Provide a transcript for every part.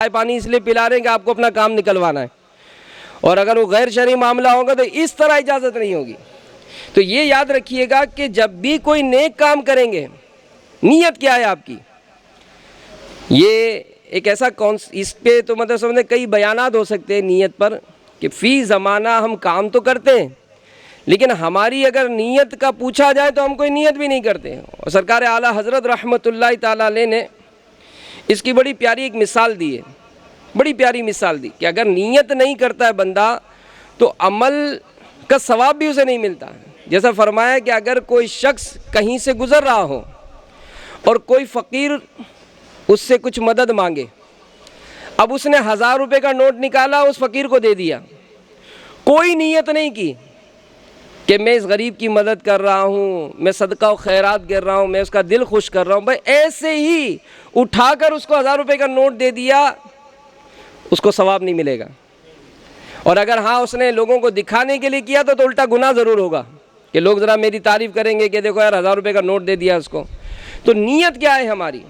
چائے پانی اس لیے پلا رہے ہیں کہ آپ کو اپنا کام نکلوانا ہے، اور اگر وہ غیر شرعی معاملہ ہوگا تو اس طرح اجازت نہیں ہوگی۔ تو یہ یاد رکھیے گا کہ جب بھی کوئی نیک کام کریں گے، نیت کیا ہے آپ کی؟ یہ ایک ایسا اس پہ تو مطلب سمجھنے کئی بیانات ہو سکتے ہیں نیت پر، کہ فی زمانہ ہم کام تو کرتے ہیں لیکن ہماری اگر نیت کا پوچھا جائے تو ہم کوئی نیت بھی نہیں کرتے۔ اور سرکار اعلیٰ حضرت رحمۃ اللہ تعالیٰ علیہ نے اس کی بڑی پیاری ایک مثال دی ہے، بڑی پیاری مثال دی کہ اگر نیت نہیں کرتا ہے بندہ تو عمل کا ثواب بھی اسے نہیں ملتا۔ جیسا فرمایا کہ اگر کوئی شخص کہیں سے گزر رہا ہو اور کوئی فقیر اس سے کچھ مدد مانگے، اب اس نے 1000 روپے کا نوٹ نکالا، اس فقیر کو دے دیا، کوئی نیت نہیں کی کہ میں اس غریب کی مدد کر رہا ہوں، میں صدقہ و خیرات کر رہا ہوں، میں اس کا دل خوش کر رہا ہوں، بھائی ایسے ہی اٹھا کر اس کو 1000 روپے کا نوٹ دے دیا، اس کو ثواب نہیں ملے گا۔ اور اگر ہاں اس نے لوگوں کو دکھانے کے لیے کیا تو الٹا گناہ ضرور ہوگا کہ لوگ ذرا میری تعریف کریں گے کہ دیکھو یار 1000 روپے کا نوٹ دے دیا اس کو۔ تو نیت کیا ہے ہماری؟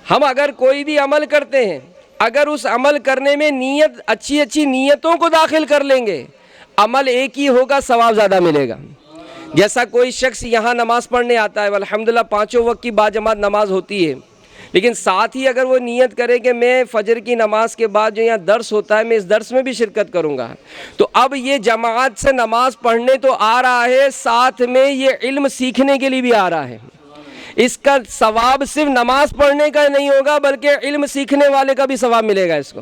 ہم اگر کوئی بھی عمل کرتے ہیں، اگر اس عمل کرنے میں نیت اچھی نیتوں کو داخل کر لیں گے، عمل ایک ہی ہوگا، ثواب زیادہ ملے گا۔ جیسا کوئی شخص یہاں نماز پڑھنے آتا ہے، الحمدللہ 5 وقت کی باجماعت نماز ہوتی ہے، لیکن ساتھ ہی اگر وہ نیت کرے کہ میں فجر کی نماز کے بعد جو یہاں درس ہوتا ہے میں اس درس میں بھی شرکت کروں گا، تو اب یہ جماعت سے نماز پڑھنے تو آ رہا ہے، ساتھ میں یہ علم سیکھنے کے لیے بھی آ رہا ہے۔ اس کا ثواب صرف نماز پڑھنے کا نہیں ہوگا بلکہ علم سیکھنے والے کا بھی ثواب ملے گا اس کو۔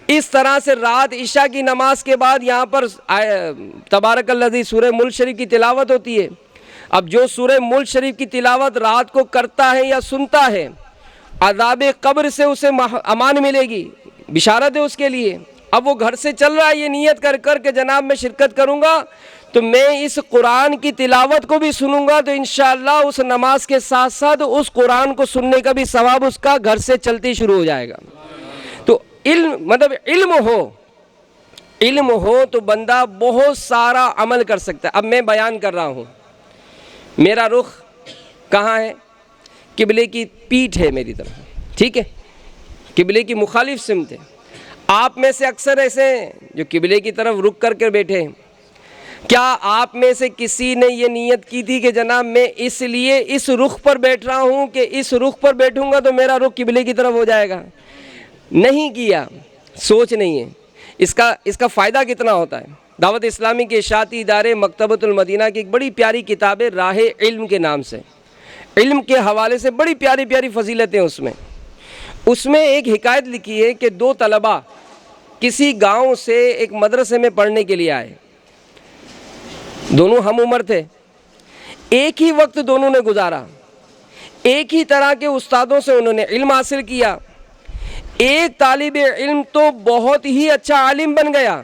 اس طرح سے رات عشاء کی نماز کے بعد یہاں پر تبارک الذی سورہ ملک شریف کی تلاوت ہوتی ہے۔ اب جو سورہ ملک شریف کی تلاوت رات کو کرتا ہے یا سنتا ہے، عذاب قبر سے اسے امان ملے گی، بشارت ہے اس کے لیے۔ اب وہ گھر سے چل رہا ہے یہ نیت کر کہ جناب میں شرکت کروں گا تو میں اس قرآن کی تلاوت کو بھی سنوں گا، تو انشاءاللہ اس نماز کے ساتھ ساتھ اس قرآن کو سننے کا بھی ثواب اس کا گھر سے چلتے شروع ہو جائے گا۔ تو علم ہو تو بندہ بہت سارا عمل کر سکتا ہے۔ اب میں بیان کر رہا ہوں، میرا رخ کہاں ہے؟ قبلے کی پیٹھ ہے میری طرف، ٹھیک ہے، قبلے کی مخالف سمت ہے۔ آپ میں سے اکثر ایسے ہیں جو قبلے کی طرف رک کر کے بیٹھے ہیں۔ کیا آپ میں سے کسی نے یہ نیت کی تھی کہ جناب میں اس لیے اس رخ پر بیٹھ رہا ہوں کہ اس رخ پر بیٹھوں گا تو میرا رخ قبلے کی طرف ہو جائے گا؟ نہیں کیا، سوچ نہیں ہے۔ اس کا فائدہ کتنا ہوتا ہے؟ دعوت اسلامی کے اشاعتی ادارے مکتبۃ المدینہ کی ایک بڑی پیاری کتاب ہے راہ علم کے نام سے، علم کے حوالے سے بڑی پیاری پیاری فضیلتیں اس میں ایک حکایت لکھی ہے کہ 2 طلباء کسی گاؤں سے ایک مدرسے میں پڑھنے کے لیے آئے، دونوں ہم عمر تھے، ایک ہی وقت دونوں نے گزارا، ایک ہی طرح کے استادوں سے انہوں نے علم حاصل کیا۔ ایک طالب علم تو بہت ہی اچھا عالم بن گیا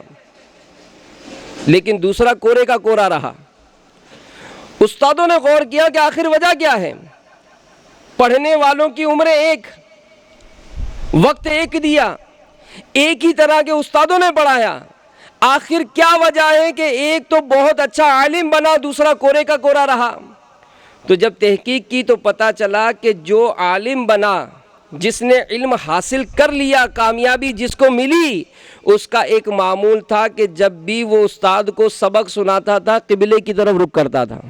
لیکن دوسرا کورے کا کورا رہا۔ استادوں نے غور کیا کہ آخر وجہ کیا ہے؟ پڑھنے والوں کی عمریں ایک، وقت ایک دیا، ایک ہی طرح کے استادوں نے پڑھایا، آخر کیا وجہ ہے کہ ایک تو بہت اچھا عالم بنا، دوسرا کورے کا کورا رہا؟ تو جب تحقیق کی تو پتہ چلا کہ جو عالم بنا، جس نے علم حاصل کر لیا، کامیابی جس کو ملی، اس کا ایک معمول تھا کہ جب بھی وہ استاد کو سبق سناتا تھا قبلے کی طرف رخ کرتا تھا۔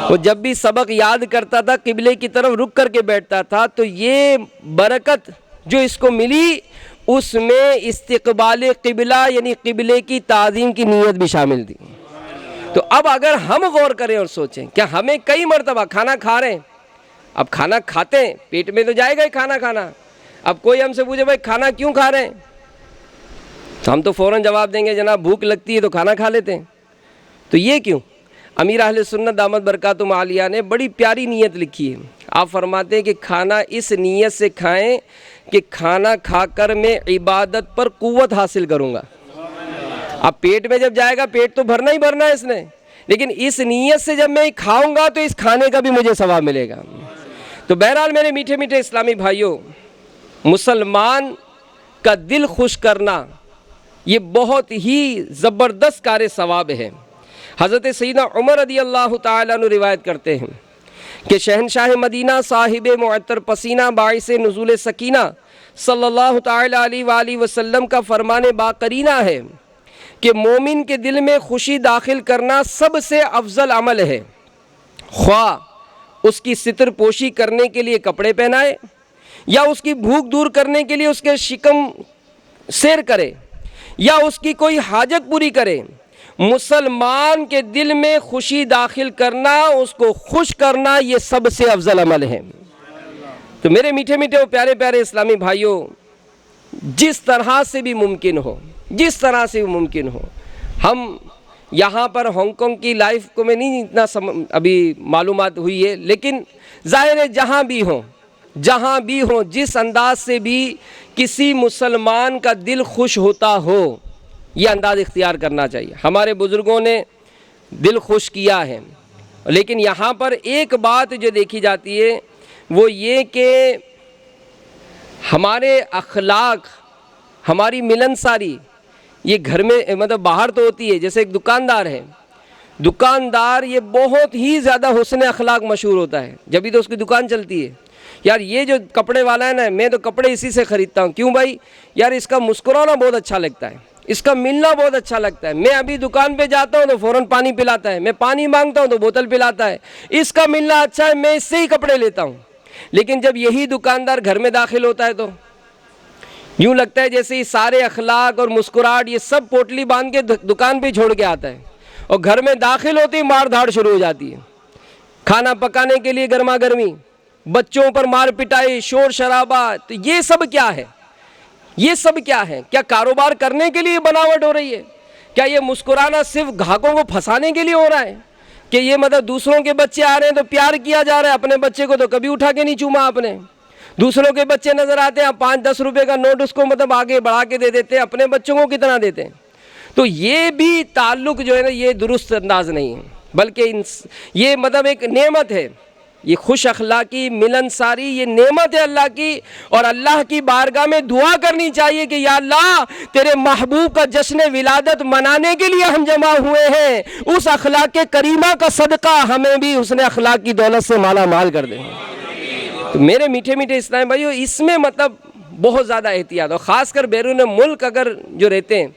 وہ جب بھی سبق یاد کرتا تھا قبلے کی طرف رخ کر کے بیٹھتا تھا۔ تو یہ برکت جو اس کو ملی اس میں استقبال قبلہ یعنی قبلے کی تعظیم کی نیت بھی شامل تھی۔ تو اب اگر ہم غور کریں اور سوچیں، کیا ہمیں کئی مرتبہ کھانا کھا رہے ہیں، اب کھانا کھاتے ہیں پیٹ میں تو جائے گا ہی کھانا، اب کوئی ہم سے پوچھے بھائی کھانا کیوں کھا رہے ہیں، تو ہم تو فوراً جواب دیں گے جناب بھوک لگتی ہے تو کھانا کھا لیتے ہیں۔ تو یہ کیوں؟ امیر اہل سنت دامت برکاتہم عالیہ نے بڑی پیاری نیت لکھی ہے۔ آپ فرماتے ہیں کہ کھانا اس نیت سے کھائیں کہ کھانا کھا کر میں عبادت پر قوت حاصل کروں گا۔ اب پیٹ میں جب جائے گا، پیٹ تو بھرنا ہی بھرنا ہے اس نے، لیکن اس نیت سے جب میں کھاؤں گا تو اس کھانے کا بھی مجھے ثواب ملے گا۔ تو بہرحال میرے میٹھے میٹھے اسلامی بھائیوں، مسلمان کا دل خوش کرنا یہ بہت ہی زبردست کار ثواب ہے۔ حضرت سیدنا عمر رضی اللہ تعالیٰ عنہ روایت کرتے ہیں کہ شہنشاہ مدینہ صاحب معطر پسینہ باعث نزول سکینہ صلی اللہ تعالی علیہ وآلہ وسلم کا فرمان باقرینہ ہے کہ مومن کے دل میں خوشی داخل کرنا سب سے افضل عمل ہے، خواہ اس کی ستر پوشی کرنے کے لیے کپڑے پہنائے یا اس کی بھوک دور کرنے کے لیے اس کے شکم سیر کرے یا اس کی کوئی حاجت پوری کرے۔ مسلمان کے دل میں خوشی داخل کرنا، اس کو خوش کرنا، یہ سب سے افضل عمل ہے۔ تو میرے میٹھے میٹھے اور پیارے پیارے اسلامی بھائیوں، جس طرح سے بھی ممکن ہو، جس طرح سے بھی ممکن ہو، ہم یہاں پر ہانگ کانگ کی لائف کو میں نہیں اتنا ابھی معلومات ہوئی ہے، لیکن ظاہر ہے جہاں بھی ہوں جس انداز سے بھی کسی مسلمان کا دل خوش ہوتا ہو، یہ انداز اختیار کرنا چاہیے۔ ہمارے بزرگوں نے دل خوش کیا ہے، لیکن یہاں پر ایک بات جو دیکھی جاتی ہے وہ یہ کہ ہمارے اخلاق، ہماری ملنساری یہ گھر میں مطلب باہر تو ہوتی ہے۔ جیسے ایک دکاندار ہے، دکاندار یہ بہت ہی زیادہ حسن اخلاق مشہور ہوتا ہے، جبھی تو اس کی دکان چلتی ہے۔ یار یہ جو کپڑے والا ہے نا، میں تو کپڑے اسی سے خریدتا ہوں۔ کیوں بھائی؟ یار اس کا مسکرانا بہت اچھا لگتا ہے، اس کا ملنا بہت اچھا لگتا ہے۔ میں ابھی دکان پہ جاتا ہوں تو فوراً پانی پلاتا ہے، میں پانی مانگتا ہوں تو بوتل پلاتا ہے۔ اس کا ملنا اچھا ہے، میں اس سے ہی کپڑے لیتا ہوں۔ لیکن جب یہی دکاندار گھر میں داخل ہوتا ہے تو یوں لگتا ہے جیسے یہ سارے اخلاق اور مسکراہٹ یہ سب پوٹلی باندھ کے دکان پہ چھوڑ کے آتا ہے، اور گھر میں داخل ہوتے ہی مار دھاڑ شروع ہو جاتی ہے۔ کھانا پکانے کے لیے گرما گرمی، بچوں پر مار پٹائی، شور شرابہ، تو یہ سب کیا ہے؟ یہ سب کیا ہے؟ کیا کاروبار کرنے کے لیے بناوٹ ہو رہی ہے؟ کیا یہ مسکرانا صرف گاہکوں کو پھنسانے کے لیے ہو رہا ہے کہ یہ مطلب دوسروں کے بچے آ رہے ہیں تو پیار کیا جا رہا ہے، اپنے بچے کو تو کبھی اٹھا کے نہیں چوما آپ نے؟ دوسروں کے بچے نظر آتے ہیں، 5-10 روپے کا نوٹ اس کو مطلب آگے بڑھا کے دے دیتے ہیں، اپنے بچوں کو کتنا دیتے ہیں؟ تو یہ بھی تعلق جو ہے نا، یہ درست انداز نہیں ہے، بلکہ یہ مطلب ایک نعمت ہے۔ یہ خوش اخلاقی، ملنساری، یہ نعمت ہے اللہ کی، اور اللہ کی بارگاہ میں دعا کرنی چاہیے کہ یا اللہ تیرے محبوب کا جشن ولادت منانے کے لیے ہم جمع ہوئے ہیں، اس اخلاق کریمہ کا صدقہ ہمیں بھی حسن اخلاق کی دولت سے مالا مال کر دیں۔ تو میرے میٹھے میٹھے اسلامی بھائیو، اس میں مطلب بہت زیادہ احتیاط، اور خاص کر بیرون ملک اگر جو رہتے ہیں،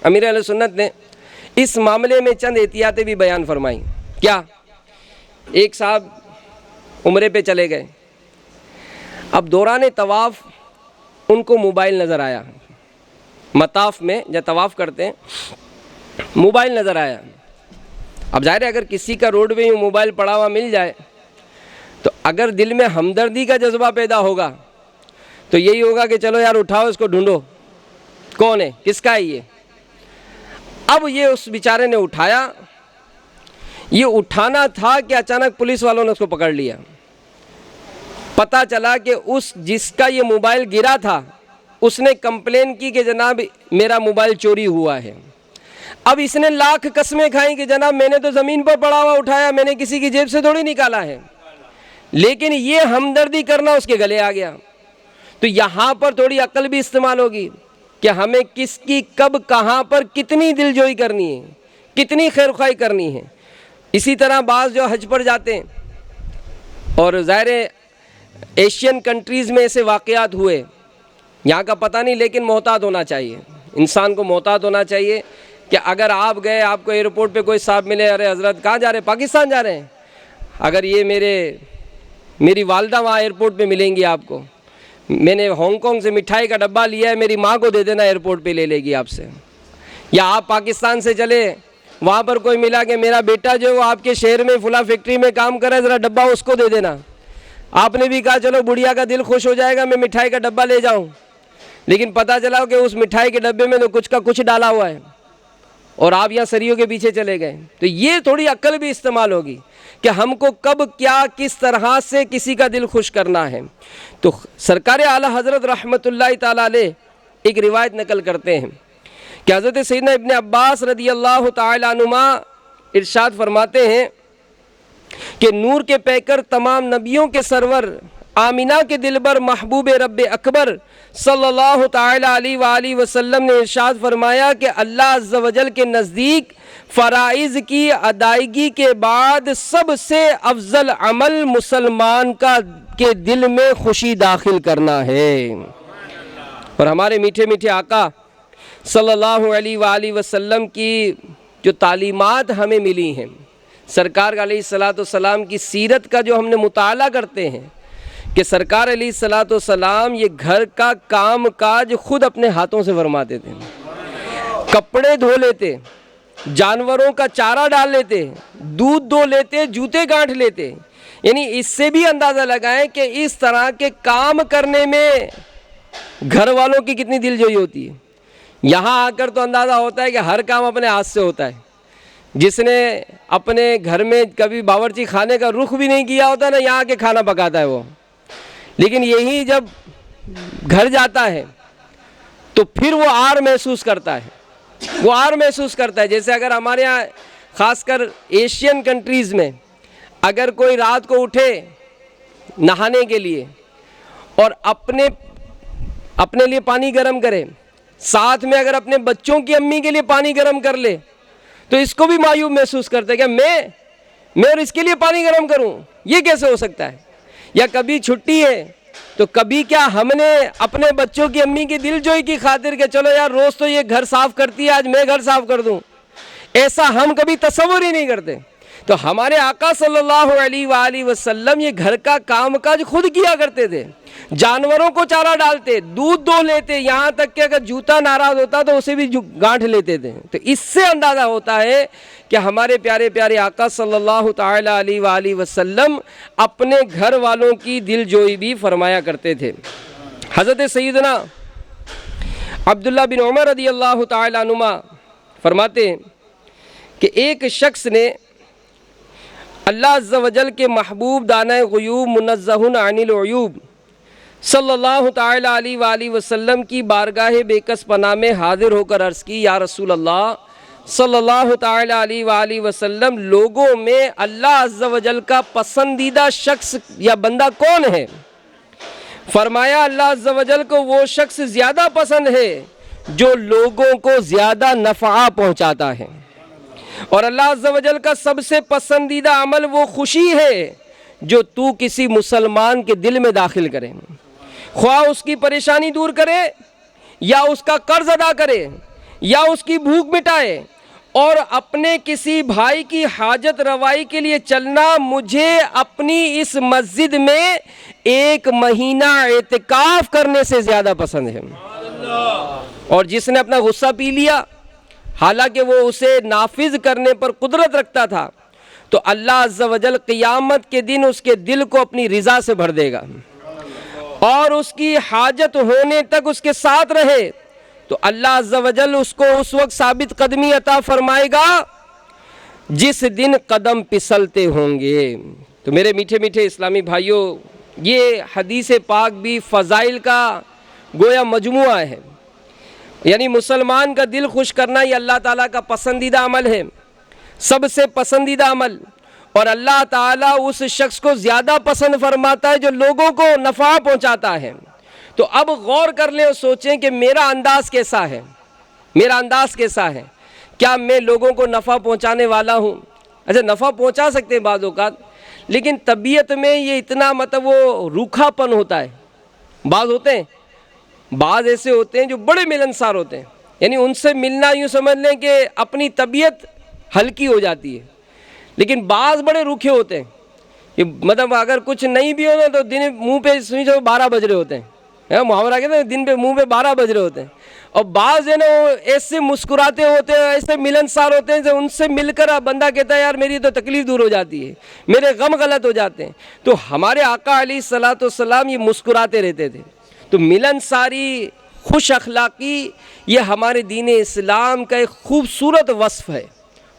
امیر اہل سنت نے اس معاملے میں چند احتیاطیں بھی بیان فرمائیں۔ کیا؟ ایک صاحب عمرے پہ چلے گئے، اب دوران طواف ان کو موبائل نظر آیا، مطاف میں جب طواف کرتے ہیں موبائل نظر آیا۔ اب ظاہر ہے اگر کسی کا روڈ پہ یوں موبائل پڑا ہوا مل جائے تو اگر دل میں ہمدردی کا جذبہ پیدا ہوگا تو یہی ہوگا کہ چلو یار اٹھاؤ اس کو، ڈھونڈو کون ہے، کس کا ہے یہ۔ اب یہ اس بیچارے نے اٹھایا، یہ اٹھانا تھا کہ اچانک پولیس والوں نے اس کو پکڑ لیا۔ پتہ چلا کہ جس کا یہ موبائل گرا تھا اس نے کمپلین کی کہ جناب میرا موبائل چوری ہوا ہے۔ اب اس نے لاکھ قسمیں کھائیں کہ جناب میں نے تو زمین پر پڑا ہوا اٹھایا، میں نے کسی کی جیب سے تھوڑی نکالا ہے، لیکن یہ ہمدردی کرنا اس کے گلے آ گیا۔ تو یہاں پر تھوڑی عقل بھی استعمال ہوگی کہ ہمیں کس کی کب کہاں پر کتنی دلجوئی کرنی ہے، کتنی خیرخواہی کرنی ہے۔ اسی طرح بعض جو حج پر جاتے ہیں، اور ظاہر ایشین کنٹریز میں ایسے واقعات ہوئے، یہاں کا پتہ نہیں، لیکن محتاط ہونا چاہیے، انسان کو محتاط ہونا چاہیے کہ اگر آپ گئے، آپ کو ایئرپورٹ پہ کوئی صاحب ملے، ارے حضرت کہاں جا رہے ہیں؟ پاکستان جا رہے ہیں۔ اگر یہ میری والدہ وہاں ایئرپورٹ پہ ملیں گی آپ کو، میں نے ہانگ کانگ سے مٹھائی کا ڈبہ لیا ہے، میری ماں کو دے دینا، ایئرپورٹ پہ لے لے گی آپ سے۔ یا آپ پاکستان سے چلے، وہاں پر کوئی ملا کہ میرا بیٹا جو وہ آپ کے شہر میں فلاں فیکٹری میں کام کر رہا ہے، ذرا ڈبہ اس کو دے دینا۔ آپ نے بھی کہا چلو بڑھیا کا دل خوش ہو جائے گا، میں مٹھائی کا ڈبہ لے جاؤں، لیکن پتہ چلا کہ اس مٹھائی کے ڈبے میں تو کچھ کا کچھ ڈالا ہوا ہے، اور آپ یہاں سریوں کے پیچھے چلے گئے۔ تو یہ تھوڑی عقل بھی استعمال ہوگی کہ ہم کو کب کیا کس طرح سے کسی کا دل خوش کرنا ہے۔ تو سرکار اعلیٰ حضرت رحمۃ اللہ تعالیٰ علیہ ایک روایت نقل کرتے ہیں کہ حضرت سیدنا ابن عباس رضی اللہ تعالیٰ عنہما ارشاد فرماتے ہیں کہ نور کے پیکر تمام نبیوں کے سرور آمینہ کے دلبر محبوب رب اکبر صلی اللہ تعالیٰ علیہ وآلہ وسلم نے ارشاد فرمایا کہ اللہ عز و جل کے نزدیک فرائض کی ادائیگی کے بعد سب سے افضل عمل مسلمان کے دل میں خوشی داخل کرنا ہے۔ اور ہمارے میٹھے میٹھے آقا صلی اللہ علیہ وآلہ وسلم کی جو تعلیمات ہمیں ملی ہیں، سرکار علیہ الصلاۃ والسلام کی سیرت کا جو ہم نے مطالعہ کرتے ہیں کہ سرکار علیہ الصلاۃ والسلام یہ گھر کا کام کاج خود اپنے ہاتھوں سے فرماتے تھے، کپڑے دھو لیتے، جانوروں کا چارہ ڈال لیتے، دودھ دو لیتے، جوتے گانٹھ لیتے. یعنی اس سے بھی اندازہ لگائیں کہ اس طرح کے کام کرنے میں گھر والوں کی کتنی دل جوئی ہوتی ہے. یہاں آ کر تو اندازہ ہوتا ہے کہ ہر کام اپنے ہاتھ سے ہوتا ہے. جس نے اپنے گھر میں کبھی باورچی خانے کا رخ بھی نہیں کیا ہوتا نا، یہاں کے کھانا پکاتا ہے وہ. لیکن یہی جب گھر جاتا ہے تو پھر وہ آر محسوس کرتا ہے، وہ آر محسوس کرتا ہے. جیسے اگر ہمارے یہاں خاص کر ایشین کنٹریز میں اگر کوئی رات کو اٹھے نہانے کے لیے اور اپنے لیے پانی گرم کرے، ساتھ میں اگر اپنے بچوں کی امی کے لیے پانی گرم کر لے، تو اس کو بھی معیوب محسوس کرتا ہے کہ میں اور اس کے لیے پانی گرم کروں، یہ کیسے ہو سکتا ہے. یا کبھی چھٹی ہے تو کبھی کیا ہم نے اپنے بچوں کی امی کی دل جوئی کی خاطر کہ چلو یار روز تو یہ گھر صاف کرتی ہے، آج میں گھر صاف کر دوں، ایسا ہم کبھی تصور ہی نہیں کرتے. تو ہمارے آقا صلی اللہ علیہ وآلہ وسلم یہ گھر کا کام کاج خود کیا کرتے تھے، جانوروں کو چارہ ڈالتے، دودھ دو لیتے، یہاں تک کہ اگر جوتا ناراض ہوتا تو اسے بھی گانٹھ لیتے تھے. تو اس سے اندازہ ہوتا ہے کہ ہمارے پیارے پیارے آقا صلی اللہ تعالی علیہ وآلہ وسلم اپنے گھر والوں کی دل جوئی بھی فرمایا کرتے تھے. حضرت سیدنا عبداللہ بن عمر رضی اللہ تعالی عنہما فرماتے ہیں کہ ایک شخص نے اللہ عز و جل کے محبوب دانہ غیوب منزہ عن العیوب صلی اللہ تعالی علیہ وآلہ وسلم کی بارگاہ بے کس پناہ میں حاضر ہو کر عرض کی، یا رسول اللہ صلی اللہ تعالی علیہ وآلہ وسلم، لوگوں میں اللہ عز و جل کا پسندیدہ شخص یا بندہ کون ہے؟ فرمایا اللہ عز و جل کو وہ شخص زیادہ پسند ہے جو لوگوں کو زیادہ نفع پہنچاتا ہے، اور اللہ عز و جل کا سب سے پسندیدہ عمل وہ خوشی ہے جو تو کسی مسلمان کے دل میں داخل کرے، خواہ اس کی پریشانی دور کرے یا اس کا قرض ادا کرے یا اس کی بھوک مٹائے. اور اپنے کسی بھائی کی حاجت روائی کے لیے چلنا مجھے اپنی اس مسجد میں 1 مہینہ اعتکاف کرنے سے زیادہ پسند ہے. اور جس نے اپنا غصہ پی لیا حالانکہ وہ اسے نافذ کرنے پر قدرت رکھتا تھا، تو اللہ عز و جل قیامت کے دن اس کے دل کو اپنی رضا سے بھر دے گا اور اس کی حاجت ہونے تک اس کے ساتھ رہے تو اللہ عز و جل اس کو اس وقت ثابت قدمی عطا فرمائے گا جس دن قدم پسلتے ہوں گے. تو میرے میٹھے میٹھے اسلامی بھائیوں، یہ حدیث پاک بھی فضائل کا گویا مجموعہ ہے. یعنی مسلمان کا دل خوش کرنا یہ اللہ تعالیٰ کا پسندیدہ عمل ہے، سب سے پسندیدہ عمل. اور اللہ تعالیٰ اس شخص کو زیادہ پسند فرماتا ہے جو لوگوں کو نفع پہنچاتا ہے. تو اب غور کر لیں اور سوچیں کہ میرا انداز کیسا ہے، میرا انداز کیسا ہے. کیا میں لوگوں کو نفع پہنچانے والا ہوں؟ اچھا نفع پہنچا سکتے ہیں بعض اوقات، لیکن طبیعت میں یہ اتنا وہ روکھا پن ہوتا ہے. بعض ہوتے ہیں، بعض ایسے ہوتے ہیں جو بڑے ملنسار ہوتے ہیں، یعنی ان سے ملنا یوں سمجھ لیں کہ اپنی طبیعت ہلکی ہو جاتی ہے. لیکن بعض بڑے روکھے ہوتے ہیں، یہ اگر کچھ نہیں بھی ہوتا تو دن منہ پہ 12 بج رہے ہوتے ہیں، محاورہ کہتے ہیں دن پہ منہ پہ 12 بج رہے ہوتے ہیں. اور بعض ہے نا وہ ایسے مسکراتے ہوتے ہیں، ایسے ملنسار ہوتے ہیں ان سے مل کر بندہ کہتا ہے یار میری تو تکلیف دور ہو جاتی ہے، میرے غم غلط ہو جاتے ہیں. تو ہمارے آقا علیہ الصلاۃ والسلام یہ مسکراتے رہتے تھے. تو ملنساری، خوش اخلاقی یہ ہمارے دین اسلام کا ایک خوبصورت وصف ہے،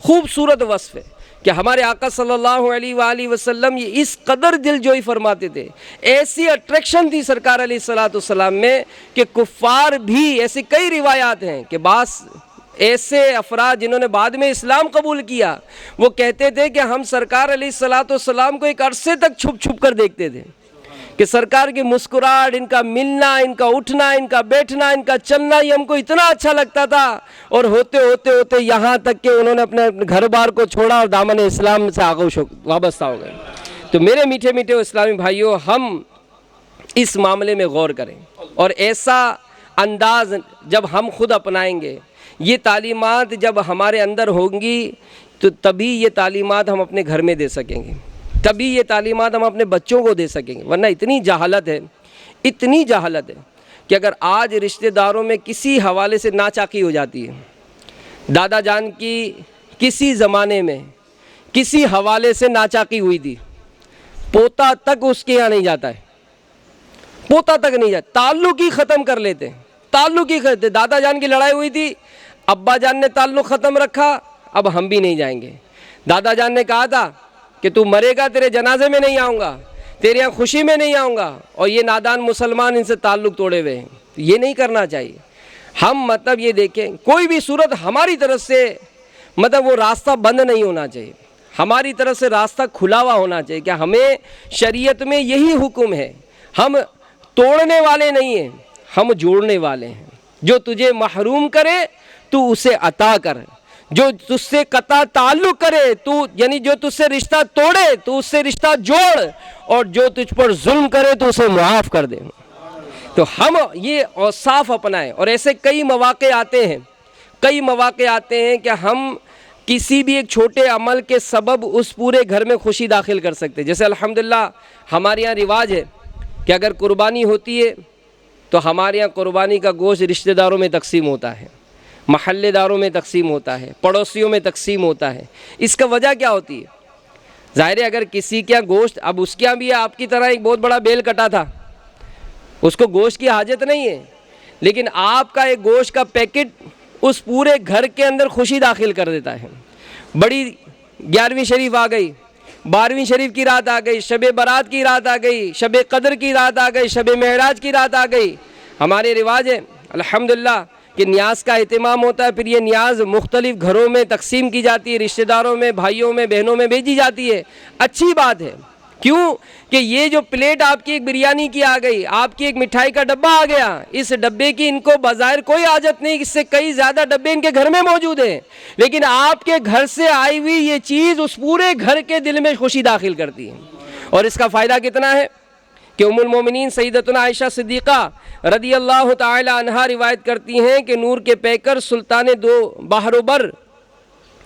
خوبصورت وصف ہے کہ ہمارے آقا صلی اللہ علیہ وآلہ وسلم یہ اس قدر دل جوئی فرماتے تھے. ایسی اٹریکشن تھی سرکار علیہ الصلاۃ والسلام میں کہ کفار بھی، ایسی کئی روایات ہیں کہ بعض ایسے افراد جنہوں نے بعد میں اسلام قبول کیا وہ کہتے تھے کہ ہم سرکار علیہ الصلاۃ والسلام کو ایک عرصے تک چھپ چھپ کر دیکھتے تھے کہ سرکار کی مسکراہٹ، ان کا ملنا، ان کا اٹھنا، ان کا بیٹھنا، ان کا چلنا یہ ہم کو اتنا اچھا لگتا تھا. اور ہوتے ہوتے ہوتے یہاں تک کہ انہوں نے اپنے گھر بار کو چھوڑا اور دامن اسلام سے آغوش وابستہ ہو گئے. تو میرے میٹھے میٹھے اسلامی بھائیوں، ہم اس معاملے میں غور کریں اور ایسا انداز جب ہم خود اپنائیں گے، یہ تعلیمات جب ہمارے اندر ہوں گی تو تبھی یہ تعلیمات ہم اپنے گھر میں دے سکیں گے، تبھی یہ تعلیمات ہم اپنے بچوں کو دے سکیں گے۔ ورنہ اتنی جہالت ہے، اتنی جہالت ہے کہ اگر آج رشتہ داروں میں کسی حوالے سے ناچاکی ہو جاتی ہے، دادا جان کی کسی زمانے میں کسی حوالے سے ناچاکی ہوئی تھی، پوتا تک اس کے یہاں نہیں جاتا ہے، پوتا تک نہیں جاتا، تعلق ہی ختم کر لیتے ہیں، تعلق ہی ختم۔ دادا جان کی لڑائی ہوئی تھی، ابا جان نے تعلق ختم رکھا، اب ہم بھی نہیں جائیں گے۔ دادا جان نے کہا تھا کہ تو مرے گا، تیرے جنازے میں نہیں آؤں گا، تیرے یہاں خوشی میں نہیں آؤں گا، اور یہ نادان مسلمان ان سے تعلق توڑے ہوئے ہیں۔ یہ نہیں کرنا چاہیے۔ ہم مطلب یہ دیکھیں، کوئی بھی صورت ہماری طرف سے مطلب وہ راستہ بند نہیں ہونا چاہیے، ہماری طرف سے راستہ کھلا ہوا ہونا چاہیے کہ ہمیں شریعت میں یہی حکم ہے، ہم توڑنے والے نہیں ہیں، ہم جوڑنے والے ہیں۔ جو تجھے محروم کرے تو اسے عطا کر، جو تجھ سے قطع تعلق کرے تو یعنی جو تجھ سے رشتہ توڑے تو اس سے رشتہ جوڑ، اور جو تجھ پر ظلم کرے تو اسے معاف کر دے۔ تو ہم یہ اوصاف اپنائیں، اور ایسے کئی مواقع آتے ہیں، کئی مواقع آتے ہیں کہ ہم کسی بھی ایک چھوٹے عمل کے سبب اس پورے گھر میں خوشی داخل کر سکتے ہیں۔ جیسے الحمدللہ ہمارے یہاں رواج ہے کہ اگر قربانی ہوتی ہے تو ہمارے یہاں قربانی کا گوشت رشتہ داروں میں تقسیم ہوتا ہے، محلے داروں میں تقسیم ہوتا ہے، پڑوسیوں میں تقسیم ہوتا ہے۔ اس کا وجہ کیا ہوتی ہے؟ ظاہر ہے اگر کسی کے یہاں گوشت، اب اس کے یہاں بھی آپ کی طرح ایک بہت بڑا بیل کٹا تھا، اس کو گوشت کی حاجت نہیں ہے، لیکن آپ کا ایک گوشت کا پیکٹ اس پورے گھر کے اندر خوشی داخل کر دیتا ہے۔ بڑی 11ویں شریف آ گئی، 12ویں شریف کی رات آ گئی، شب برات کی رات آ گئی، شب قدر کی رات آ گئی، شب معراج کی رات آ گئی۔ ہمارے رواج ہے الحمدللہ کہ نیاز کا اہتمام ہوتا ہے، پھر یہ نیاز مختلف گھروں میں تقسیم کی جاتی ہے، رشتہ داروں میں، بھائیوں میں، بہنوں میں بھیجی جاتی ہے۔ اچھی بات ہے، کیوں کہ یہ جو پلیٹ آپ کی ایک بریانی کی آ گئی، آپ کی ایک مٹھائی کا ڈبہ آ گیا، اس ڈبے کی ان کو بظاہر کوئی حاجت نہیں، اس سے کئی زیادہ ڈبے ان کے گھر میں موجود ہیں، لیکن آپ کے گھر سے آئی ہوئی یہ چیز اس پورے گھر کے دل میں خوشی داخل کرتی ہے۔ اور اس کا فائدہ کتنا ہے کہ ام المومنین سیدتنا عائشہ صدیقہ رضی اللہ تعالی عنہا روایت کرتی ہیں کہ نور کے پیکر سلطان دو بحر و بر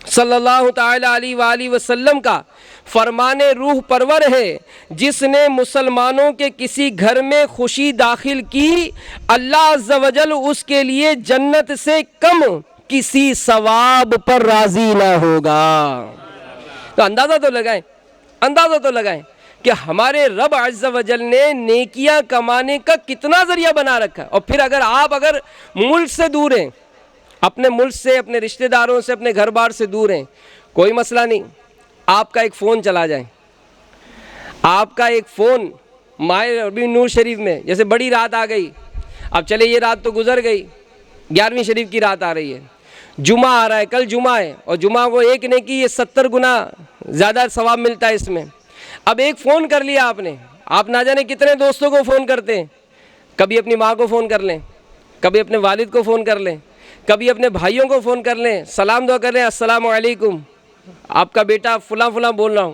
صلی اللہ تعالی علیہ وآلہ وسلم کا فرمان روح پرور ہے، جس نے مسلمانوں کے کسی گھر میں خوشی داخل کی، اللہ عز و جل اس کے لیے جنت سے کم کسی ثواب پر راضی نہ ہوگا۔ تو اندازہ تو لگائیں کہ ہمارے رب عز و جل نے نیکیاں کمانے کا کتنا ذریعہ بنا رکھا ہے۔ اور پھر اگر ملک سے دور ہیں، اپنے ملک سے، اپنے رشتہ داروں سے، اپنے گھر بار سے دور ہیں، کوئی مسئلہ نہیں، آپ کا ایک فون چلا جائے، آپ کا ایک فون ماہ ربیع نور شریف میں، جیسے بڑی رات آ گئی، اب چلے یہ رات تو گزر گئی، 11ویں شریف کی رات آ رہی ہے، جمعہ آ رہا ہے، کل جمعہ ہے، اور جمعہ کو ایک نیکی یہ 70 گنا زیادہ ثواب ملتا ہے اس میں۔ اب ایک فون کر لیا آپ نے، آپ نہ جانے کتنے دوستوں کو فون کرتے ہیں، کبھی اپنی ماں کو فون کر لیں، کبھی اپنے والد کو فون کر لیں، کبھی اپنے بھائیوں کو فون کر لیں، سلام دعا کر لیں، السلام علیکم، آپ کا بیٹا فلاں فلاں بول رہا ہوں،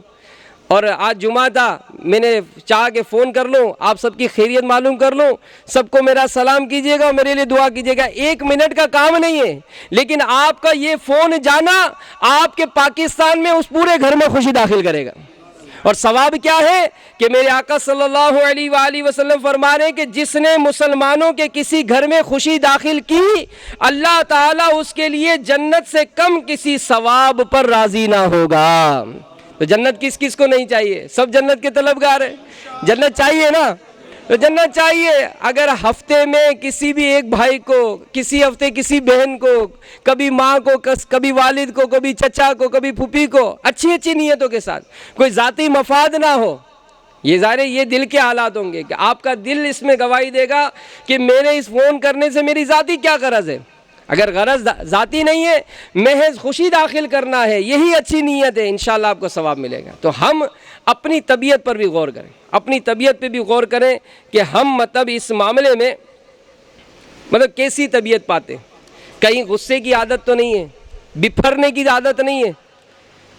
اور آج جمعہ تھا، میں نے چاہا کہ فون کر لوں، آپ سب کی خیریت معلوم کر لوں، سب کو میرا سلام کیجیے گا اور میرے لیے دعا کیجیے گا۔ 1 منٹ کا کام نہیں ہے، لیکن آپ کا یہ فون جانا آپ کے پاکستان میں اس پورے گھر میں خوشی داخل کرے گا۔ اور ثواب کیا ہے کہ میرے آقا صلی اللہ علیہ وآلہ وسلم فرما رہے ہیں کہ جس نے مسلمانوں کے کسی گھر میں خوشی داخل کی، اللہ تعالیٰ اس کے لیے جنت سے کم کسی ثواب پر راضی نہ ہوگا۔ تو جنت کس کس کو نہیں چاہیے؟ سب جنت کے طلبگار ہیں، جنت چاہیے نا؟ تو جنت چاہیے۔ اگر ہفتے میں کسی بھی ایک بھائی کو، کسی ہفتے کسی بہن کو، کبھی ماں کو، کبھی والد کو، کبھی چچا کو، کبھی پھوپھی کو، اچھی نیتوں کے ساتھ، کوئی ذاتی مفاد نہ ہو، یہ ظاہر ہے یہ دل کے حالات ہوں گے کہ آپ کا دل اس میں گواہی دے گا کہ میرے اس فون کرنے سے میری ذاتی کیا غرض ہے۔ اگر غرض ذاتی نہیں ہے، محض خوشی داخل کرنا ہے، یہی اچھی نیت ہے، انشاءاللہ آپ کو ثواب ملے گا۔ تو ہم اپنی طبیعت پر بھی غور کریں، اپنی طبیعت پہ بھی غور کریں کہ ہم مطلب اس معاملے میں مطلب کیسی طبیعت پاتے ہیں۔ کہیں غصے کی عادت تو نہیں ہے، بپھرنے کی عادت نہیں ہے،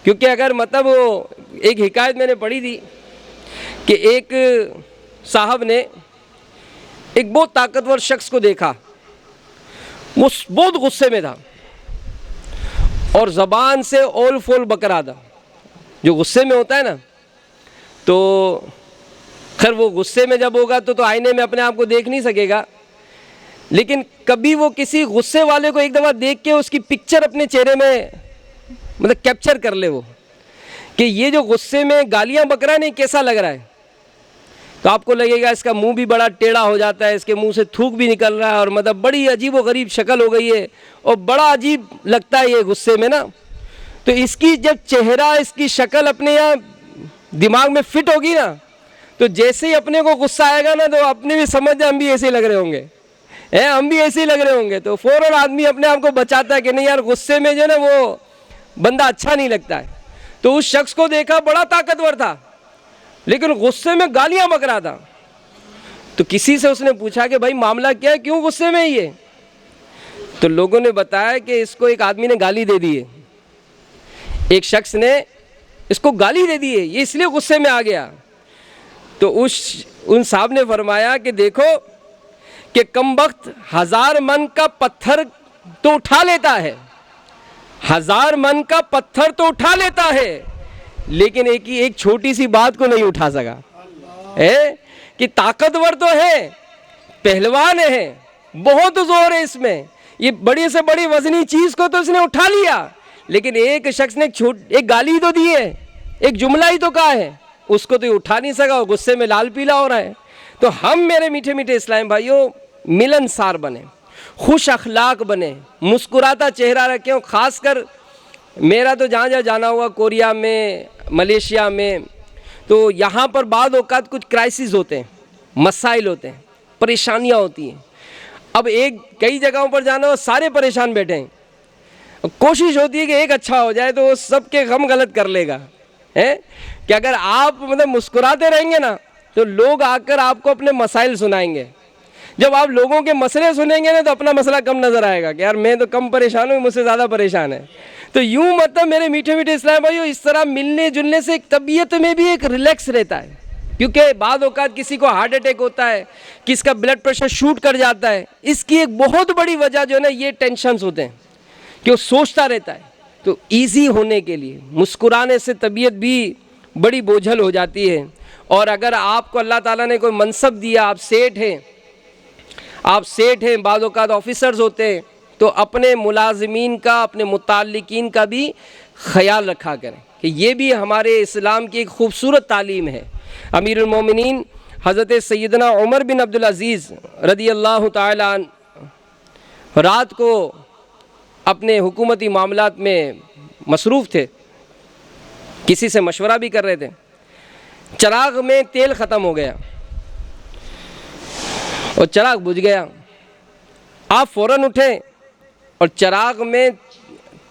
کیونکہ اگر مطلب وہ ایک حکایت میں نے پڑھی تھی کہ ایک صاحب نے ایک بہت طاقتور شخص کو دیکھا وہ بہت غصے میں تھا اور زبان سے اول فول بک رہا تھا. جو غصے میں ہوتا ہے نا, تو خیر وہ غصے میں جب ہوگا تو آئینے میں اپنے آپ کو دیکھ نہیں سکے گا, لیکن کبھی وہ کسی غصے والے کو ایک دفعہ دیکھ کے اس کی پکچر اپنے چہرے میں مطلب کیپچر کر لے وہ, کہ یہ جو غصے میں گالیاں بک رہا ہے نہیں کیسا لگ رہا ہے, تو آپ کو لگے گا اس کا منہ بھی بڑا ٹیڑھا ہو جاتا ہے, اس کے منہ سے تھوک بھی نکل رہا ہے, اور مطلب بڑی عجیب و غریب شکل ہو گئی ہے اور بڑا عجیب لگتا ہے یہ غصے میں نا. تو اس کی جب چہرہ اس کی شکل اپنے یہاں دماغ میں فٹ ہوگی نا, تو جیسے ہی اپنے کو غصہ آئے گا نا تو اپنے بھی سمجھ جائے ہم بھی ایسے ہی لگ رہے ہوں گے, ہم بھی ایسے ہی لگ رہے ہوں گے. تو فوراً آدمی اپنے آپ کو بچاتا ہے کہ نہیں یار غصے میں جو ہے نا وہ بندہ اچھا نہیں لگتا ہے. تو اس شخص کو دیکھا بڑا طاقتور تھا لیکن غصے میں گالیاں بک رہا تھا. تو کسی سے اس نے پوچھا کہ بھائی معاملہ کیا ہے, کیوں غصے میں یہ؟ تو لوگوں نے بتایا کہ اس کو ایک آدمی نے گالی دے دی ہے, ایک شخص نے اس کو گالی دے دی ہے, یہ اس لیے غصے میں آ گیا. تو ان صاحب نے فرمایا کہ دیکھو کہ کمبخت 1000 من کا پتھر تو اٹھا لیتا ہے, 1000 من کا پتھر تو اٹھا لیتا ہے, لیکن ایک چھوٹی سی بات کو نہیں اٹھا سکا. کہ طاقتور تو ہے, پہلوان ہے, بہت زور ہے اس میں, یہ بڑی سے بڑی وزنی چیز کو تو اس نے اٹھا لیا, لیکن ایک شخص نے ایک گالی تو دی ہے, ایک جملہ ہی تو کہا ہے, اس کو تو یہ اٹھا نہیں سکا, اور غصے میں لال پیلا ہو رہا ہے. تو ہم میرے میٹھے میٹھے اسلام بھائیوں ملنسار بنے, خوش اخلاق بنے, مسکراتا چہرہ رکھیں. اور خاص کر میرا تو جہاں جہاں جانا ہوا, کوریا میں, ملیشیا میں, تو یہاں پر بعض اوقات کچھ کرائسس ہوتے ہیں, مسائل ہوتے ہیں, پریشانیاں ہوتی ہیں. اب کئی جگہوں پر جانا ہو سارے پریشان بیٹھے ہیں, کوشش ہوتی ہے کہ ایک اچھا ہو جائے تو وہ سب کے غم غلط کر لے گا. کہ اگر آپ مطلب مسکراتے رہیں گے نا تو لوگ آ کر آپ کو اپنے مسائل سنائیں گے. جب آپ لوگوں کے مسئلے سنیں گے نا تو اپنا مسئلہ کم نظر آئے گا کہ یار میں تو کم پریشان ہوں, مجھ سے زیادہ پریشان ہے. تو یوں مطلب میرے میٹھے میٹھے اسلام بھائیو اس طرح ملنے جلنے سے ایک طبیعت میں بھی ایک ریلیکس رہتا ہے. کیونکہ بعض اوقات کسی کو ہارٹ اٹیک ہوتا ہے, کس کا بلڈ پریشر شوٹ کر جاتا ہے, اس کی ایک بہت بڑی وجہ جو ہے نا یہ ٹینشنز ہوتے ہیں کہ وہ سوچتا رہتا ہے. تو ایزی ہونے کے لیے مسکرانے سے طبیعت بھی بڑی بوجھل ہو جاتی ہے. اور اگر آپ کو اللہ تعالیٰ نے کوئی منصب دیا, آپ سیٹ ہیں, بعض اوقات آفیسرز ہوتے ہیں, تو اپنے ملازمین کا, اپنے متعلقین کا بھی خیال رکھا کریں کہ یہ بھی ہمارے اسلام کی ایک خوبصورت تعلیم ہے. امیر المومنین حضرت سیدنا عمر بن عبدالعزیز رضی اللہ تعالی عنہ رات کو اپنے حکومتی معاملات میں مصروف تھے, کسی سے مشورہ بھی کر رہے تھے. چراغ میں تیل ختم ہو گیا اور چراغ بجھ گیا. آپ فوراً اٹھے اور چراغ میں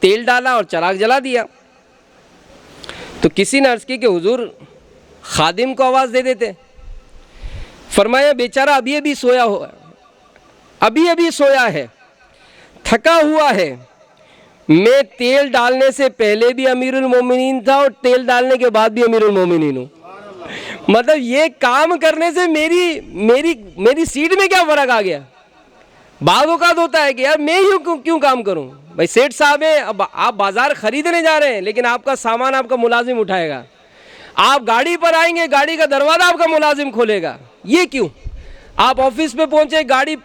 تیل ڈالا اور چراغ جلا دیا. تو کسی نے عرض کی کہ حضور خادم کو آواز دے دیتے. فرمایا بیچارہ ابھی سویا ہے, تھکا ہوا ہے. میں تیل ڈالنے سے پہلے بھی امیر المومنین تھا اور تیل ڈالنے کے بعد بھی امیر المومنین ہوں. مطلب یہ کام کرنے سے میری سیٹ میں کیا فرق آ گیا. بعض اوقات ہوتا ہے کہ یار میں کیوں کام کروں. بھائی سیٹ صاحب ہیں, اب آپ بازار خریدنے جا رہے ہیں لیکن آپ کا سامان آپ کا ملازم اٹھائے گا. آپ گاڑی پر آئیں گے, گاڑی کا دروازہ آپ کا ملازم کھولے گا. یہ کیوں؟ آپ آفس پہ پہنچے, گاڑی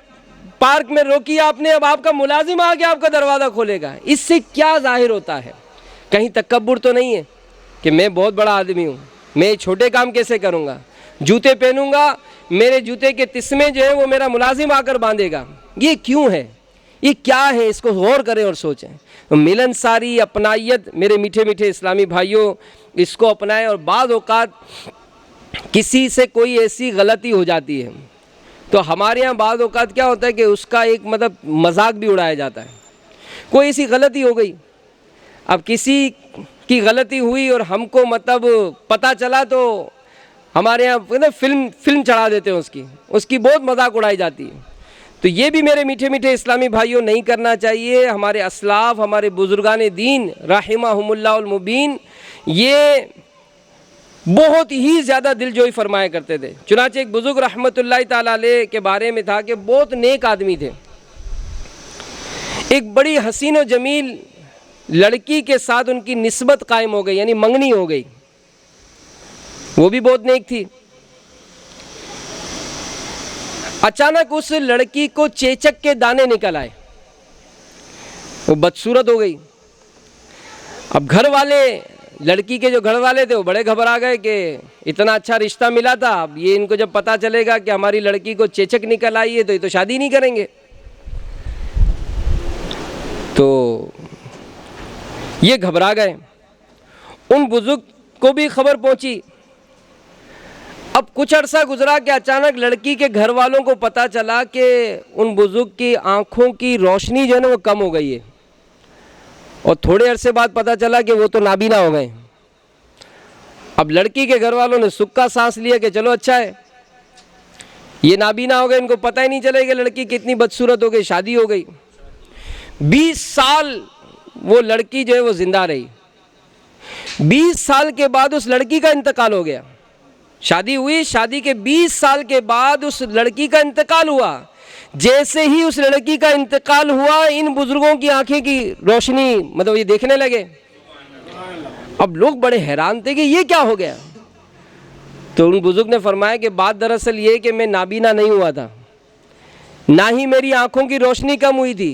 پارک میں روکی آپ نے, اب آپ کا ملازم آ کے آپ کا دروازہ کھولے گا. اس سے کیا ظاہر ہوتا ہے؟ کہیں تکبر تو نہیں ہے کہ میں بہت بڑا آدمی ہوں, میں چھوٹے کام کیسے کروں گا. جوتے پہنوں گا, میرے جوتے کے تسمے جو ہیں وہ میرا ملازم آ کر باندھے گا. یہ کیوں ہے؟ یہ کیا ہے؟ اس کو غور کریں اور سوچیں. ملنساری, اپنائیت میرے میٹھے میٹھے اسلامی بھائیوں, اس کو اپنائیں. اور بعض اوقات کسی سے کوئی ایسی غلطی ہو جاتی ہے تو ہمارے یہاں بعض اوقات کیا ہوتا ہے کہ اس کا ایک مطلب مذاق بھی اڑایا جاتا ہے. کوئی ایسی غلطی ہو گئی, اب کسی کی غلطی ہوئی اور ہم کو مطلب پتہ چلا تو ہمارے یہاں فلم چڑھا دیتے ہیں, اس کی بہت مذاق اڑائی جاتی ہے. تو یہ بھی میرے میٹھے میٹھے اسلامی بھائیوں نہیں کرنا چاہیے. ہمارے اسلاف, ہمارے بزرگان دین رحمہم اللہ المبین یہ بہت ہی زیادہ دل جوئی فرمایا کرتے تھے. چنانچہ ایک بزرگ رحمۃ اللہ تعالی علیہ کے بارے میں تھا کہ بہت نیک آدمی تھے. ایک بڑی حسین و جمیل لڑکی کے ساتھ ان کی نسبت قائم ہو گئی، یعنی منگنی ہو گئی، وہ بھی بہت نیک تھی۔ اچانک اس لڑکی کو چیچک کے دانے نکل آئے، وہ بدصورت ہو گئی۔ اب گھر والے، لڑکی کے جو گھر والے تھے وہ بڑے گھبرا گئے کہ اتنا اچھا رشتہ ملا تھا، اب یہ ان کو جب پتہ چلے گا کہ ہماری لڑکی کو چیچک نکل آئی ہے تو یہ تو شادی نہیں کریں گے۔ تو یہ گھبرا گئے۔ ان بزرگ کو بھی خبر پہنچی۔ اب کچھ عرصہ گزرا کہ اچانک لڑکی کے گھر والوں کو پتہ چلا کہ ان بزرگ کی آنکھوں کی روشنی جو ہے نا وہ کم ہو گئی ہے، اور تھوڑے عرصے بعد پتہ چلا کہ وہ تو نابینا ہو گئے۔ اب لڑکی کے گھر والوں نے سکھ کا سانس لیا کہ چلو اچھا ہے، یہ نابینا ہو گئے، ان کو پتہ ہی نہیں چلے کہ لڑکی کتنی بدصورت ہو گئی، شادی ہو گئی۔ 20 سال وہ لڑکی جو ہے وہ زندہ رہی۔ 20 سال کے بعد اس لڑکی کا انتقال ہو گیا۔ شادی ہوئی، شادی کے 20 سال کے بعد اس لڑکی کا انتقال ہوا۔ جیسے ہی اس لڑکی کا انتقال ہوا، ان بزرگوں کی آنکھیں کی روشنی مطلب یہ دیکھنے لگے۔ اب لوگ بڑے حیران تھے کہ یہ کیا ہو گیا؟ تو ان بزرگ نے فرمایا کہ بات دراصل یہ کہ میں نابینا نہیں ہوا تھا، نہ ہی میری آنکھوں کی روشنی کم ہوئی تھی۔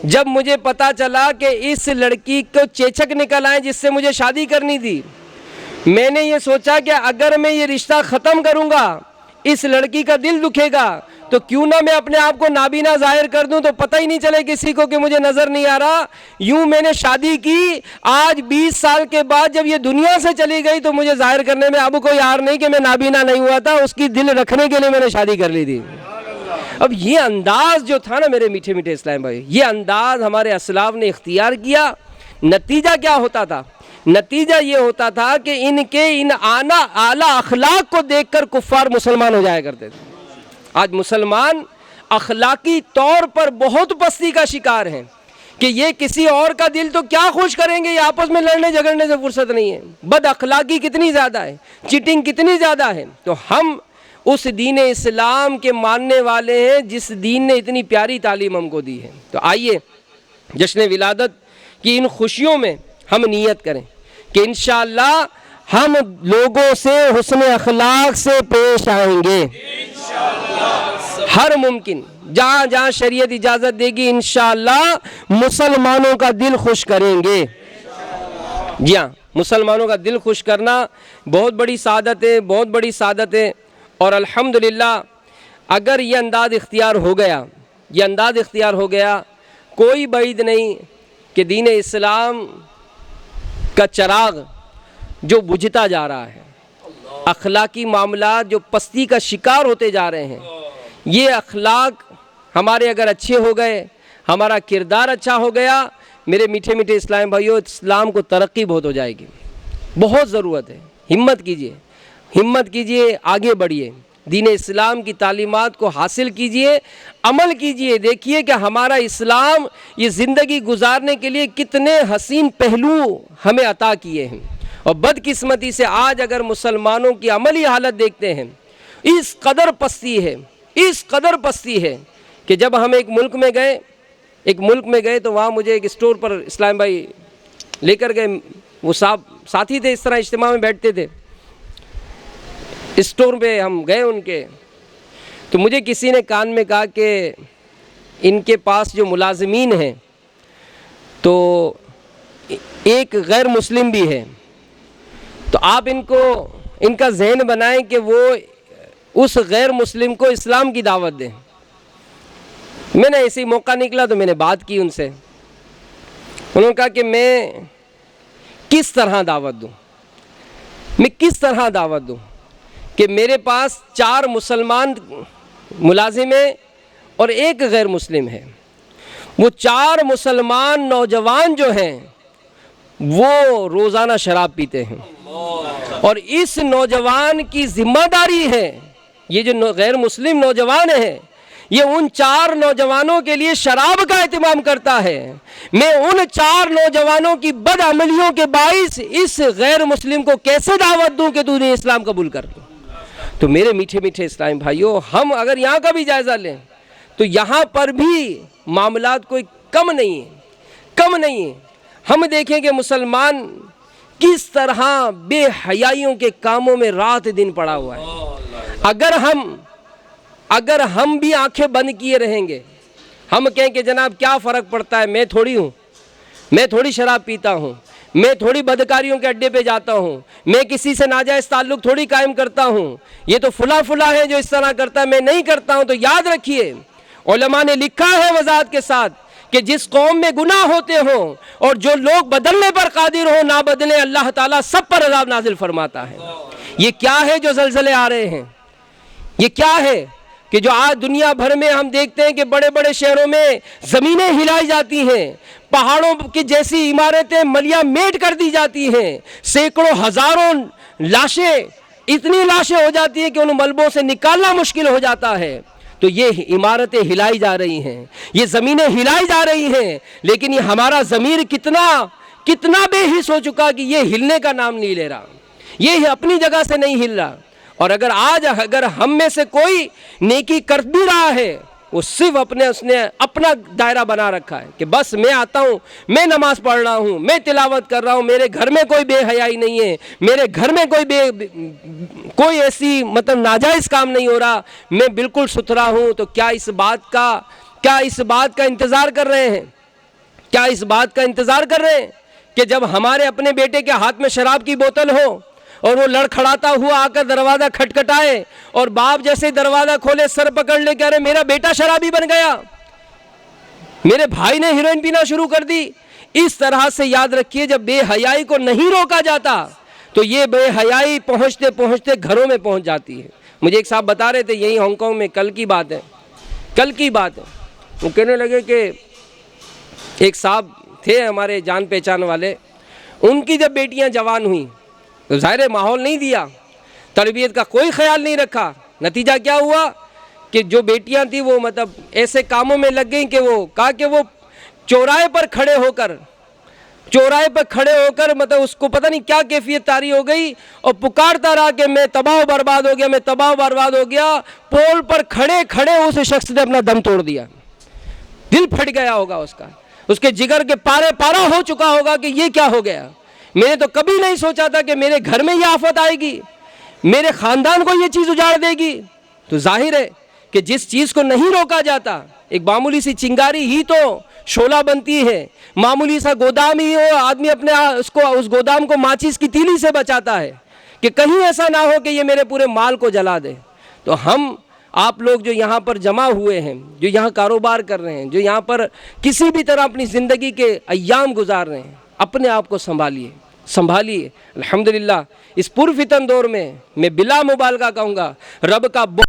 جب مجھے پتا چلا کہ اس لڑکی کو چیچک نکل آئے جس سے مجھے شادی کرنی تھی، میں نے یہ سوچا کہ اگر میں یہ رشتہ ختم کروں گا، اس لڑکی کا دل دکھے گا، تو کیوں نہ میں اپنے آپ کو نابینا ظاہر کر دوں، تو پتہ ہی نہیں چلے کسی کو کہ مجھے نظر نہیں آ رہا۔ یوں میں نے شادی کی۔ آج 20 سال کے بعد جب یہ دنیا سے چلی گئی تو مجھے ظاہر کرنے میں اب کوئی یار نہیں کہ میں نابینا نہیں ہوا تھا، اس کی دل رکھنے کے لیے میں نے شادی کر لی تھی۔ اب یہ انداز جو تھا نا میرے میٹھے میٹھے اسلام بھائی، یہ انداز ہمارے اسلاف نے اختیار کیا۔ نتیجہ کیا ہوتا تھا؟ نتیجہ یہ ہوتا تھا کہ ان کے ان اعلیٰ اخلاق کو دیکھ کر کفار مسلمان ہو جایا کرتے تھے۔ آج مسلمان اخلاقی طور پر بہت پستی کا شکار ہیں کہ یہ کسی اور کا دل تو کیا خوش کریں گے، یہ آپس میں لڑنے جھگڑنے سے فرصت نہیں ہے۔ بد اخلاقی کتنی زیادہ ہے، چیٹنگ کتنی زیادہ ہے۔ تو ہم اس دین اسلام کے ماننے والے ہیں جس دین نے اتنی پیاری تعلیم ہم کو دی ہے۔ تو آئیے جشن ولادت کی ان خوشیوں میں ہم نیت کریں کہ انشاءاللہ ہم لوگوں سے حسن اخلاق سے پیش آئیں گے، ہر ممکن جہاں جہاں شریعت اجازت دے گی انشاءاللہ مسلمانوں کا دل خوش کریں گے۔ جی ہاں، مسلمانوں کا دل خوش کرنا بہت بڑی سعادت ہے، بہت بڑی سعادت ہے۔ اور الحمدللہ اگر یہ انداز اختیار ہو گیا، یہ انداز اختیار ہو گیا، کوئی بعید نہیں کہ دین اسلام کا چراغ جو بجھتا جا رہا ہے، اخلاقی معاملات جو پستی کا شکار ہوتے جا رہے ہیں، یہ اخلاق ہمارے اگر اچھے ہو گئے، ہمارا کردار اچھا ہو گیا، میرے میٹھے میٹھے اسلام بھائیوں، اسلام کو ترقی بہت ہو جائے گی۔ بہت ضرورت ہے، ہمت کیجئے، ہمت کیجئے، آگے بڑھیے، دین اسلام کی تعلیمات کو حاصل کیجئے، عمل کیجئے۔ دیکھیے کہ ہمارا اسلام یہ زندگی گزارنے کے لیے کتنے حسین پہلو ہمیں عطا کیے ہیں، اور بدقسمتی سے آج اگر مسلمانوں کی عملی حالت دیکھتے ہیں، اس قدر پستی ہے، اس قدر پستی ہے کہ جب ہم ایک ملک میں گئے تو وہاں مجھے ایک اسٹور پر اسلام بھائی لے کر گئے، وہ ساتھی تھے، اس طرح اجتماع میں بیٹھتے تھے، اسٹور پہ ہم گئے ان کے، تو مجھے کسی نے کان میں کہا کہ ان کے پاس جو ملازمین ہیں تو ایک غیر مسلم بھی ہے، تو آپ ان کا ذہن بنائیں کہ وہ اس غیر مسلم کو اسلام کی دعوت دیں۔ میں نے ایسے ہی موقع نکلا تو میں نے بات کی ان سے، انہوں نے کہا کہ میں کس طرح دعوت دوں کہ میرے پاس 4 مسلمان ملازم ہیں اور ایک غیر مسلم ہے، وہ 4 مسلمان نوجوان جو ہیں وہ روزانہ شراب پیتے ہیں، اور اس نوجوان کی ذمہ داری ہے، یہ جو غیر مسلم نوجوان ہے یہ ان 4 نوجوانوں کے لیے شراب کا اہتمام کرتا ہے۔ میں ان 4 نوجوانوں کی بد عملیوں کے باعث اس غیر مسلم کو کیسے دعوت دوں کہ تو نے اسلام قبول کر لو؟ تو میرے میٹھے میٹھے اسلام بھائیوں، ہم اگر یہاں کا بھی جائزہ لیں تو یہاں پر بھی معاملات کوئی کم نہیں ہے، کم نہیں ہے۔ ہم دیکھیں کہ مسلمان کس طرح بے حیائیوں کے کاموں میں رات دن پڑا ہوا ہے۔ اگر ہم بھی آنکھیں بند کیے رہیں گے، ہم کہیں کہ جناب کیا فرق پڑتا ہے، میں تھوڑی ہوں، میں تھوڑی شراب پیتا ہوں، میں تھوڑی بدکاریوں کے اڈے پہ جاتا ہوں، میں کسی سے ناجائز تعلق تھوڑی قائم کرتا ہوں، یہ تو فلاں ہے جو اس طرح کرتا ہے، میں نہیں کرتا ہوں۔ تو یاد رکھیے علماء نے لکھا ہے وضاحت کے ساتھ کہ جس قوم میں گناہ ہوتے ہوں اور جو لوگ بدلنے پر قادر ہوں نہ بدلیں، اللہ تعالیٰ سب پر عذاب نازل فرماتا ہے۔ یہ کیا ہے جو زلزلے آ رہے ہیں؟ یہ کیا ہے کہ جو آج دنیا بھر میں ہم دیکھتے ہیں کہ بڑے بڑے شہروں میں زمینیں ہلائی جاتی ہیں، پہاڑوں کی جیسی عمارتیں ملیہ میٹ کر دی جاتی ہیں، سینکڑوں ہزاروں لاشیں، اتنی لاشیں ہو جاتی ہیں کہ ان ملبوں سے نکالنا مشکل ہو جاتا ہے۔ تو یہ عمارتیں ہلائی جا رہی ہیں، یہ زمینیں ہلائی جا رہی ہیں، لیکن یہ ہمارا ضمیر کتنا بے حس ہو چکا کہ یہ ہلنے کا نام نہیں لے رہا، یہ اپنی جگہ سے نہیں ہل رہا۔ اور اگر ہم میں سے کوئی نیکی کر بھی رہا ہے، وہ صرف اس نے اپنا دائرہ بنا رکھا ہے کہ بس میں آتا ہوں، میں نماز پڑھ رہا ہوں، میں تلاوت کر رہا ہوں، میرے گھر میں کوئی بے حیائی نہیں ہے، میرے گھر میں کوئی ایسی ناجائز کام نہیں ہو رہا، میں بالکل ستھرا ہوں۔ تو کیا اس بات کا انتظار کر رہے ہیں؟ کیا اس بات کا انتظار کر رہے ہیں کہ جب ہمارے اپنے بیٹے کے ہاتھ میں شراب کی بوتل ہو اور وہ لڑکھڑاتا ہوا آ کر دروازہ کھٹکھٹائے اور باپ جیسے دروازہ کھولے سر پکڑ لے کہ ارے میرا بیٹا شرابی بن گیا، میرے بھائی نے ہیروئن پینا شروع کر دی؟ اس طرح سے یاد رکھیے جب بے حیائی کو نہیں روکا جاتا تو یہ بے حیائی پہنچتے پہنچتے گھروں میں پہنچ جاتی ہے۔ مجھے ایک صاحب بتا رہے تھے یہی ہانگ کانگ میں، کل کی بات ہے، وہ کہنے لگے کہ ایک صاحب تھے ہمارے جان پہچان والے، ان کی جب بیٹیاں جوان ہوئیں تو ظاہر ماحول نہیں دیا، تربیت کا کوئی خیال نہیں رکھا، نتیجہ کیا ہوا کہ جو بیٹیاں تھیں وہ ایسے کاموں میں لگ گئیں کہ وہ کہا کہ وہ چوراہے پر کھڑے ہو کر اس کو پتہ نہیں کیا کیفیت طاری ہو گئی اور پکارتا رہا کہ میں تباہ و برباد ہو گیا، پول پر کھڑے اس شخص نے اپنا دم توڑ دیا۔ دل پھٹ گیا ہوگا اس کے جگر کے پارا ہو چکا ہوگا کہ یہ کیا ہو گیا، میں نے تو کبھی نہیں سوچا تھا کہ میرے گھر میں یہ آفت آئے گی، میرے خاندان کو یہ چیز اجاڑ دے گی۔ تو ظاہر ہے کہ جس چیز کو نہیں روکا جاتا، ایک معمولی سی چنگاری ہی تو شعلہ بنتی ہے، معمولی سا گودام ہی ہو، آدمی اس گودام کو ماچس کی تیلی سے بچاتا ہے کہ کہیں ایسا نہ ہو کہ یہ میرے پورے مال کو جلا دے۔ تو آپ لوگ جو یہاں پر جمع ہوئے ہیں، جو یہاں کاروبار کر رہے ہیں، جو یہاں پر کسی بھی طرح اپنی زندگی کے ایام گزار رہے ہیں، اپنے آپ کو سنبھالیے۔ الحمدللہ اس پرفتن دور میں میں بلا مبالغہ کہوں گا رب کا